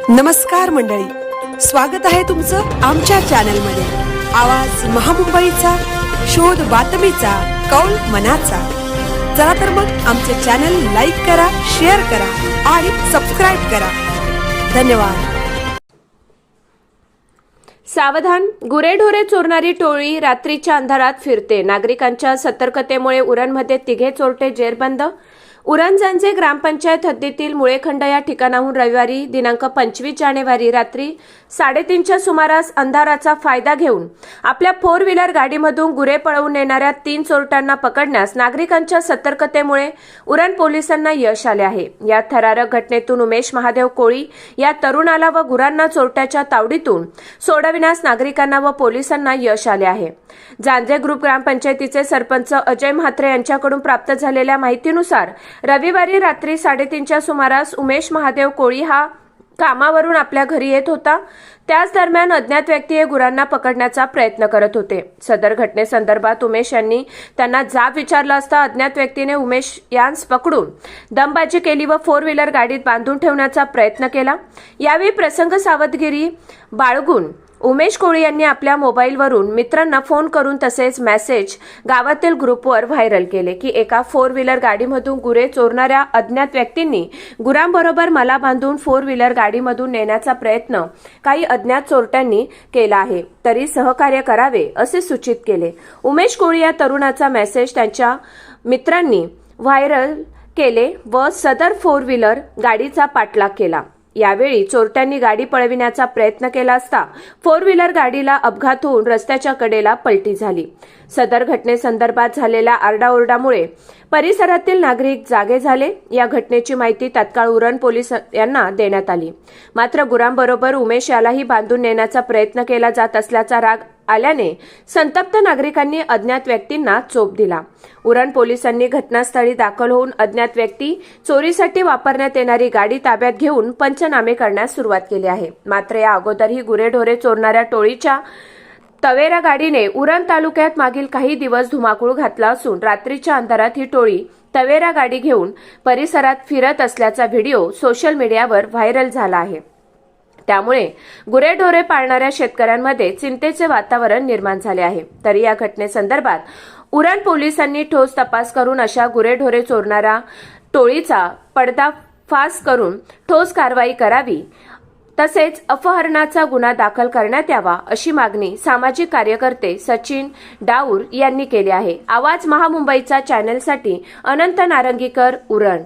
नमस्कार मंडळी, स्वागत आहे तुमचं आमच्या चॅनलमध्ये। आवाज महामुंबईचा, शोध बातमीचा, कौल मनाचा। चला तर मग आमचे चॅनल लाईक करा, शेअर करा आणि सबस्क्राइब करा। धन्यवाद। सावधान, गुरेढोरे चोरणारी टोळी रात्रीच्या अंधारात फिरते। नागरिकांच्या सतर्कतेमुळे उरणमध्ये तिघे चोरटे जेरबंद। उरण जांजे ग्रामपंचायत हद्दीतील मुळेखंड या ठिकाणाहून रविवारी दिनांक 25 जानेवारी रात्री 3:30च्या सुमारास अंधाराचा फायदा घेऊन आपल्या 4 व्हीलर गाडीमधून गुरे पळवून नेणाऱ्या 3 चोरट्यांना पकडण्यास नागरिकांच्या सतर्कतेमुळे उरण पोलिसांना यश आले आहे। या थरारक घटनेतून उमेश महादेव कोळी या तरुणाला व गुरांना चोरट्याच्या तावडीतून सोडविण्यास नागरिकांना व पोलिसांना यश आले आहे। जांजे ग्रुप ग्रामपंचायतीचे सरपंच अजय म्हात्रे यांच्याकडून प्राप्त झालेल्या माहितीनुसार रविवारी रात्री 3:30च्या सुमारास उमेश महादेव कोळी हा कामावरून आपल्या घरी येत होता। त्याच दरम्यान अज्ञात व्यक्ती हे गुरांना पकडण्याचा प्रयत्न करत होते। सदर घटनेसंदर्भात उमेश यांनी त्यांना जाब विचारला असता अज्ञात व्यक्तीने उमेश यांस पकडून दमबाजी केली व 4 व्हीलर गाडीत बांधून ठेवण्याचा प्रयत्न केला। यावेळी प्रसंग सावधगिरी बाळगून उमेश कोळी यांनी आपल्या मोबाईलवरून मित्रांना फोन करून तसेच मेसेज गावातील ग्रुपवर व्हायरल केले की एका 4 व्हीलर गाडीमधून गुरे चोरणाऱ्या अज्ञात व्यक्तींनी गुरांबरोबर मला बांधून 4 व्हीलर गाडीमधून नेण्याचा प्रयत्न काही अज्ञात चोरट्यांनी केला आहे, तरी सहकार्य करावे असे सूचित केले। उमेश कोळी या तरुणाचा मेसेज त्यांच्या मित्रांनी व्हायरल केले व सदर 4 व्हीलर गाडीचा पाठलाग केला। यावेळी चोरट्यांनी गाडी पळविण्याचा प्रयत्न केला असता 4 व्हीलर गाडीला अपघात होऊन रस्त्याच्या कडेला पलटी झाली। सदर घटनेसंदर्भात झालेल्या आरडाओरडामुळे परिसरातील नागरिक जागे झाले। या घटनेची माहिती तात्काळ उरण पोलीस यांना देण्यात आली। मात्र गुरांबरोबर उमेश यालाही बांधून नेण्याचा प्रयत्न केला जात असल्याचा राग आल्याने संतप्त नागरिकांनी अज्ञात व्यक्तींना चोप दिला। उरण पोलिसांनी घटनास्थळी दाखल होऊन अज्ञात व्यक्ती चोरीसाठी वापरण्यात येणारी गाडी ताब्यात घेऊन पंचनामे करण्यास सुरुवात केली आहे। मात्र या अगोदरही गुरेढोरे चोरणाऱ्या टोळीच्या तवेरा गाडीने उरण तालुक्यात मागील काही दिवस धुमाकूळ घातला असून रात्रीच्या अंधारात ही टोळी तवेरा गाडी घेऊन परिसरात फिरत असल्याचा व्हिडिओ सोशल मीडियावर व्हायरल झाला आहे। त्यामुळे गुरेढोरे पाळणाऱ्या शेतकऱ्यांमध्ये चिंतेचे वातावरण निर्माण झाले आहे। तरी या घटनेसंदर्भात उरण पोलिसांनी ठोस तपास करून अशा गुरेढोरे चोरणाऱ्या टोळीचा पर्दाफाश करून ठोस कारवाई करावी तसेच अपहरणाचा गुन्हा दाखल करण्यात यावा अशी मागणी सामाजिक कार्यकर्ते सचिन डाऊर यांनी केली आहे। आवाज महामुंबईचा चॅनलसाठी अनंत नारंगीकर, उरण।